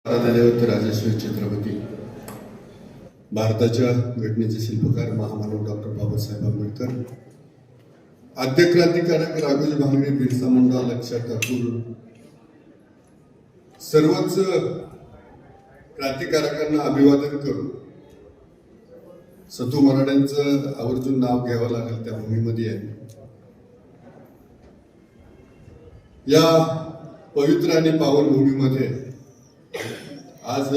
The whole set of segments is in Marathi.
दैवत राजश्री छत्रपती भारताच्या घटनेचे शिल्पकार महामानव डॉक्टर बाबासाहेब आंबेडकर, आद्य क्रांतिकारक राघोजी भांगरे, बिरसा मुंडा, लक्षात ठाकूर, सर्वच क्रांतिकारकांना अभिवादन करून सतू मराठ्यांचं आवर्जून नाव घ्यावं लागेल त्या भूमीमध्ये आहे. या पवित्र आणि पावन भूमीमध्ये आज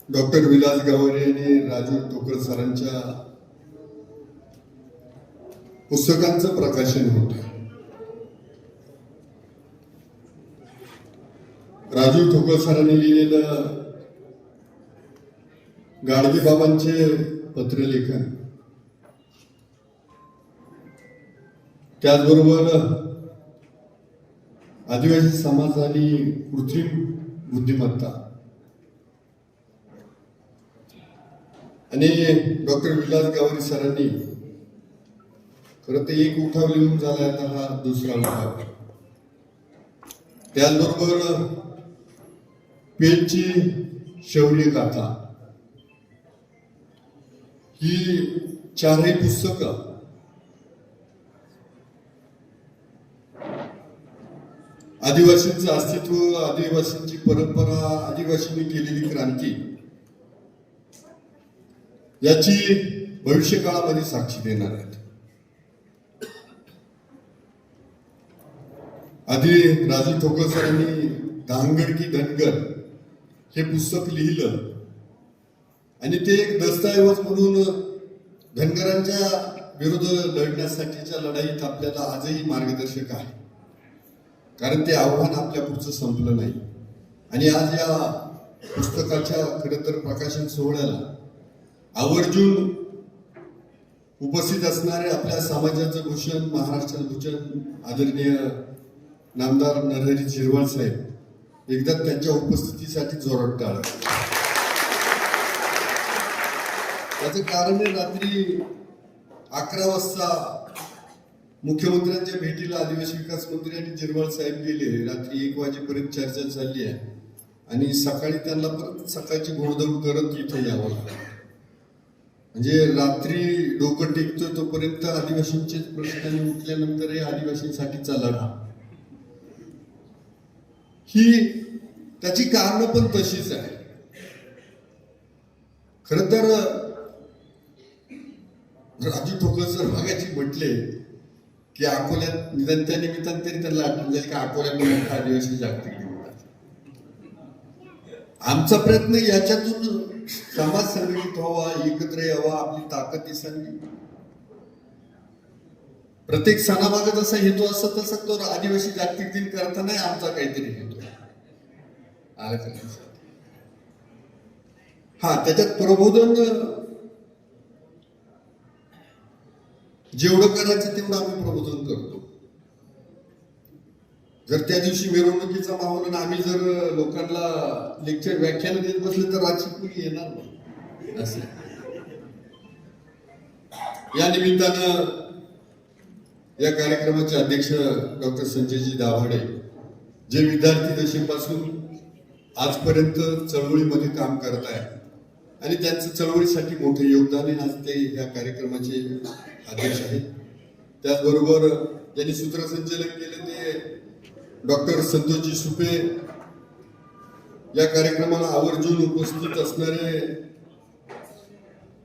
डॉक्टर विलास गावरे आणि राजू ठोकळ सरांच्या पुस्तकांचं प्रकाशन होत आहे. राजू ठोकळ सरांनी लिहिलेलं गाडगे बाबांचे पत्रलेखन, त्याचबरोबर आदिवासी समाज आणि कृत्रिम बुद्धिमत्ता आणि डॉक्टर विलास गावरे सरांनी खरं तर एक उठाव लिहून झाला, आता हा दुसरा उठाव. त्याचबरोबर पेनची शौर्य गाथा ही चारही पुस्तकं आदिवासींचं अस्तित्व, आदिवासींची परंपरा, आदिवासींनी केलेली क्रांती याची भविष्य काळामध्ये साक्षी देणार आहेत. आधी राजू ठोकळ सरांनी धांगड की धनगर हे पुस्तक लिहिलं आणि ते एक दस्तऐवज म्हणून धनगरांच्या विरुद्ध लढण्यासाठीच्या लढाईत आपल्याला आजही मार्गदर्शक आहे. कारण ते आव्हान आपल्या पुढचं संपलं नाही. आणि आज या पुस्तकाच्या खरं तर प्रकाशन सोहळ्याला आवर्जून उपस्थित असणारे आपल्या समाजाचं भूषण, महाराष्ट्राचं भूषण आदरणीय नामदार नरहरी झिरवाळ साहेब, एकदा त्यांच्या उपस्थितीसाठी जोरात टाळा. त्याचं कारण आहे, रात्री 11 वाजता मुख्यमंत्र्यांच्या भेटीला आदिवासी विकास मंत्री आणि झिरवाळ साहेब गेले. रात्री 1 वाजेपर्यंत चर्चा झाली आहे आणि सकाळी त्यांना परत सकाळची घोडदौड करत इथे यावं लागलं. म्हणजे रात्री डोकं टेकतोय तोपर्यंत आदिवासींचे प्रश्न उठल्यानंतर हे आदिवासींसाठीचा लढा, ही त्याची कारणं पण तशीच आहे. खर तर राजू ठोकळ सर मागाची म्हटले की अकोल्यात निदान त्या निमित्तानं तरी त्यांना आठवण जाईल की अकोल्यात मोठा आदिवासी जागतिक दिवस. आमचा प्रयत्न याच्यातून समाज संघटित व्हावा, एकत्र यावा, आपली ताकद दिसावी. प्रत्येक सणामागे जसा हेतू असतो तसा तो आदिवासी जागतिक दिन करताना आमचा काहीतरी हेतू आहे. हा, त्याच्यात प्रबोधन जेवढं करायचं तेवढं आम्ही प्रबोधन करतो. जर त्या दिवशी मिरवणुकीचा माहोल आणि आम्ही जर लोकांना लेक्चर व्याख्यान देत बसले तर राजकीय कुणी येणार नाही. असं या निमित्तानं या कार्यक्रमाचे अध्यक्ष डॉक्टर संजयजी दाभाडे, जे विद्यार्थी दशेपासून आजपर्यंत चळवळीमध्ये काम करत आहेत आणि त्यांचं चळवळीसाठी मोठे योगदान आहे, आज ते या कार्यक्रमाचे अध्यक्ष आहेत. त्याचबरोबर ज्यांनी सूत्रसंचालन केले ते डॉक्टर संतोषजी सुपे, या कार्यक्रमाला आवर्जून उपस्थित असणारे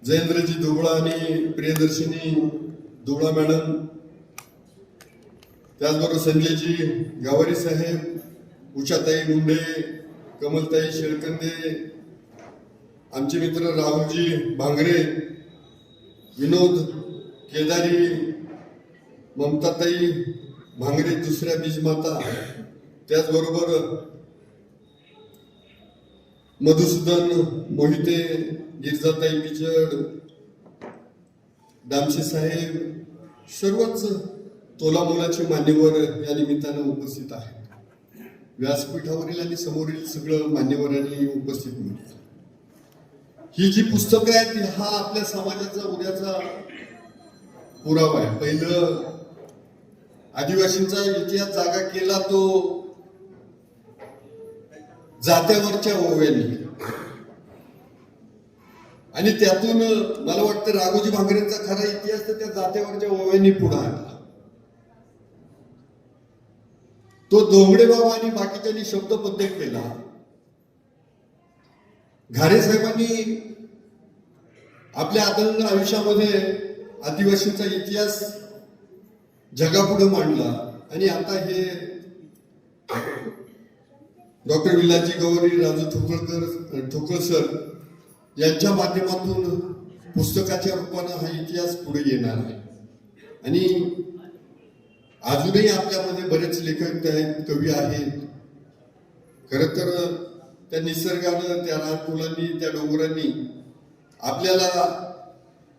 जयेंद्रजी दुबळा आणि प्रियदर्शिनी दुबळा मॅडम, त्याचबरोबर संजयजी गावरे साहेब, उषाताई मुंडे, कमलताई शेळकंदे, आमचे मित्र राहुलजी भांगरे, विनोद केदारी, ममताताई भांगरे दुसऱ्या बीजमाता, त्याचबरोबर मधुसूदन मोहिते, गिरजाताई बिचड, दामशे साहेब, सर्वच तोलामोलाचे मान्यवर या निमित्तानं उपस्थित आहेत. व्यासपीठावरील आणि समोरील सगळं मान्यवरांनी उपस्थित मिळतात. ही जी पुस्तकं आहेत हा आपल्या समाजाचा उद्याचा पुरावा आहे. पहिलं आदिवासींचा इतिहास जागा केला तो जात्यावरच्या ओव्यांनी, आणि त्यातून मला वाटतं राघोजी भांगरेंचा खरा इतिहास तर त्या जात्यावरच्या ओव्यांनी पुढे आणला. तो धोंगडे बाबा आणि बाकीच्यांनी शब्दबद्ध केला. घारे साहेबांनी आपल्या आदर्श आयुष्यामध्ये आदिवासींचा इतिहास जगापुढे मांडला, आणि आता हे डॉक्टर विलासजी गवरी, राजू ठोकळ सर यांच्या माध्यमातून पुस्तकाच्या रूपानं हा इतिहास पुढे येणार आहे. आणि अजूनही आपल्यामध्ये बरेच लेखक आहेत, कवी आहेत. खरं तर त्या निसर्गानं, त्या रानफुलांनी, त्या डोंगरांनी आपल्याला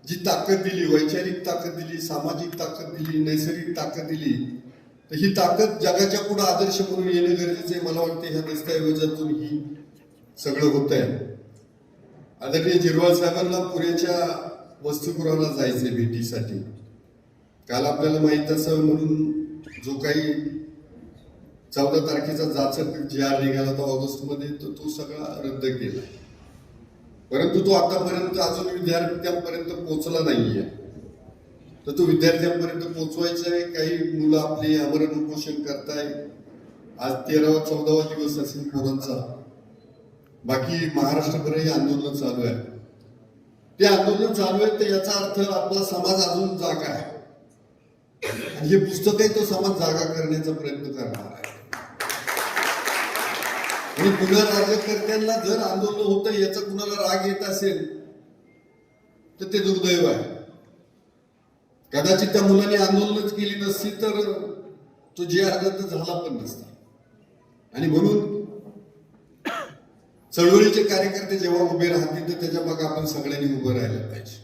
जी ताकद दिली, वैचारिक ताकद दिली, सामाजिक ताकद दिली, नैसर्गिक ताकद दिली, तर ही ताकद जगाच्या पुढे आदर्श म्हणून येणं गरजेचं आहे. मला वाटतं ह्या दस्तऐवजातून ही सगळं होत आहे. आदरणीय जिरवाळ साहेबांना पुण्याच्या वसतिगृहाला जायचंय भेटीसाठी. काल आपल्याला माहित असावं म्हणून जो काही 14 तारखेचा जाचक जी आर निघाला होता ऑगस्ट मध्ये, तो सगळा रद्द केला. परंतु तो आतापर्यंत अजून विद्यार्थ्यांपर्यंत पोहोचला नाहीये. तर तो विद्यार्थ्यांपर्यंत पोहोचवायचा आहे. काही मुलं आपली आमरण उपोषण करताय. आज 13वा-14वा दिवस असेल पोरांचा. बाकी महाराष्ट्रभरही आंदोलन चालू आहे. ते आंदोलन चालू आहे तर याचा अर्थ आपला समाज अजून जागा आहे, आणि हे पुस्तक आहे तो समाज जागा करण्याचा प्रयत्न करणार आहे. आणि पुन्हा राज्यकर्त्यांना जर आंदोलन होतं याचा कुणाला राग येत असेल तर ते दुर्दैव आहे. कदाचित त्या मुलांनी आंदोलनच केली नसती तर तो जे रद्द झाला पण नसता. आणि म्हणून चळवळीचे कार्यकर्ते जेव्हा उभे राहतील तर त्याच्या मागे आपण सगळ्यांनी उभं राहायला पाहिजे.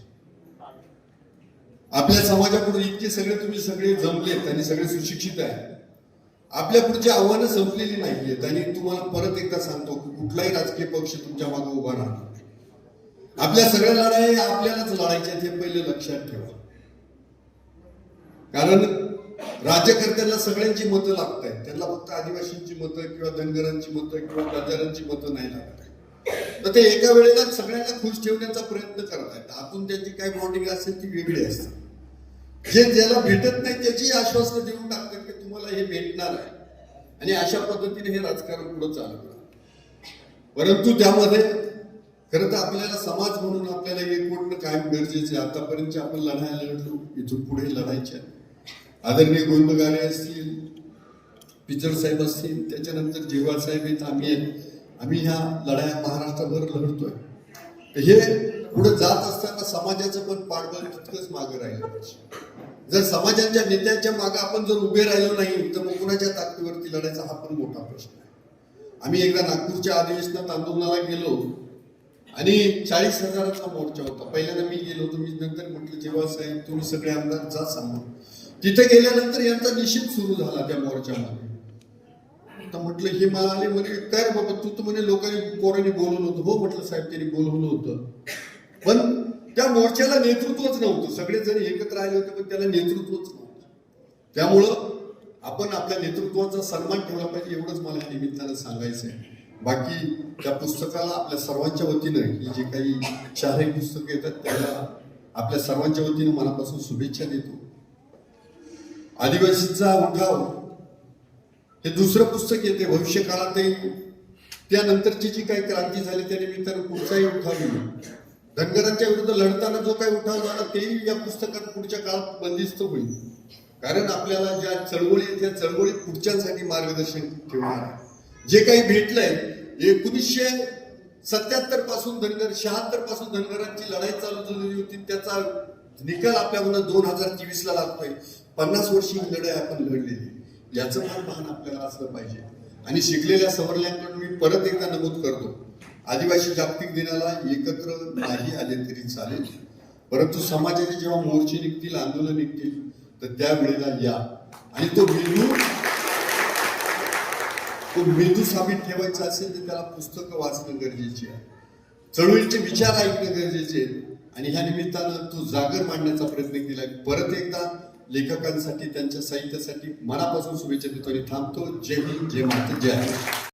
आपल्या समाजापुढे इतके सगळे तुम्ही सगळे जमलेत आणि सगळे सुशिक्षित आहेत. आपल्या पुढची आव्हानं संपलेली नाहीयेत. आणि तुम्हाला परत एकदा सांगतो, कुठलाही राजकीय पक्ष तुमच्या मागे उभा राहणार. आपल्या सगळ्या लढाई आपल्यालाच लढायच्या हे पहिले लक्षात ठेवा. कारण राज्यकर्त्यांना सगळ्यांची मतं लागत आहेत. त्यांना फक्त आदिवासींची मतं किंवा धनगरांची मतं किंवा बाजारांची मतं नाही लागत. तर ते एका वेळेला सगळ्यांना खुश ठेवण्याचा प्रयत्न करतायत. आतून त्यांची काय बॉन्डिंग असेल ती वेगळी असते. जे ज्याला भेटत नाही त्याची आश्वासन देऊन टाकतात की तुम्हाला हे भेटणार आहे, आणि अशा पद्धतीने हे राजकारण पुढे चालतं. परंतु त्यामध्ये खरं तर आपल्याला समाज म्हणून आपल्याला एकवटणं कायम गरजेचं आहे. आतापर्यंत आपण लढायला लढलो, इथून पुढे लढायच्या. आदरणीय गोंदगारे असतील, पिचड साहेब असतील, त्याच्यानंतर जिरवाळ साहेब आहेत, आम्ही ह्या लढाया महाराष्ट्रभर लढतोय. तर हे पुढे जात असताना समाजाचं पण पाठबळ तितकंच मागे राहिलं पाहिजे. जर समाजाच्या नेत्यांच्या मागे आपण जर उभे राहिलो नाही तर मग कुणाच्या ताकदीवरती लढायचा हा पण मोठा प्रश्न आहे. आम्ही एकदा नागपूरच्या अधिवेशनात आंदोलनाला गेलो आणि 40,000चा मोर्चा होता. पहिल्यांदा मी गेलो होतो. मी नंतर म्हटलं जिरवाळ साहेब तुम्ही सगळे आमदार जा सांगू. तिथे गेल्यानंतर यांचा निषेध सुरू झाला त्या मोर्चामध्ये. तर म्हटलं हे मला आले म्हणे काय रे बाबा तू तर म्हणे लोकांनी पोरांनी बोलवलं होतं. हो म्हटलं साहेब त्यांनी बोलवलं होतं, पण त्या मोर्चाला नेतृत्वच नव्हतं. सगळेजण एकत्र आले होते पण त्याला नेतृत्वच नव्हतं. त्यामुळं आपण आपल्या नेतृत्वाचा सन्मान ठेवला पाहिजे, एवढंच मला या निमित्तानं सांगायचं आहे. बाकी त्या पुस्तकाला आपल्या सर्वांच्या वतीनं ही जे काही 4 पुस्तकं येतात त्याला आपल्या सर्वांच्या वतीनं मनापासून शुभेच्छा देतो. आदिवासींचा उठाव हे दुसरं पुस्तक येते. भविष्य काळातही त्यानंतरची जी काही क्रांती झाली त्या निमित्तानं पुढचाही उठाव येईल. धनगरांच्या विरुद्ध लढताना जो काही उठाव झाला तेही या पुस्तकात पुढच्या काळात बंदिस्त होईल. कारण आपल्याला ज्या चळवळी आहेत त्या चळवळीत पुढच्यासाठी मार्गदर्शन ठेवणार आहे. जे काही भेटलंय 1977 पासून धनगर 76 पासून धनगरांची लढाई चालू झालेली होती, त्याचा निकाल आपल्याला 2023 ला लागतोय. 50 वर्षी ही लढाई आपण लढलेली, याचं पण भान आपल्याला असलं पाहिजे. आणि शिकलेल्या सवरल्यांकडून मी परत एकदा नमूद करतो, आदिवासी जागतिक दिनाला एकत्र नाही आले तरी चालेल, परंतु समाजाचे जेव्हा मोर्चे निघतील, आंदोलन निघतील तर त्यावेळेला या. आणि तो मेंदू साबित ठेवायचा असेल तर त्याला पुस्तकं वाचणं गरजेचे आहे, चळवळीचे विचार ऐकणं गरजेचे आहे. आणि ह्या निमित्तानं तो जागर मांडण्याचा प्रयत्न केला. परत एकदा लेखकांसाठी त्यांच्या साहित्यासाठी मनापासून शुभेच्छा देतो आणि थांबतो. जय हिंद, जय महाराष्ट्र, जय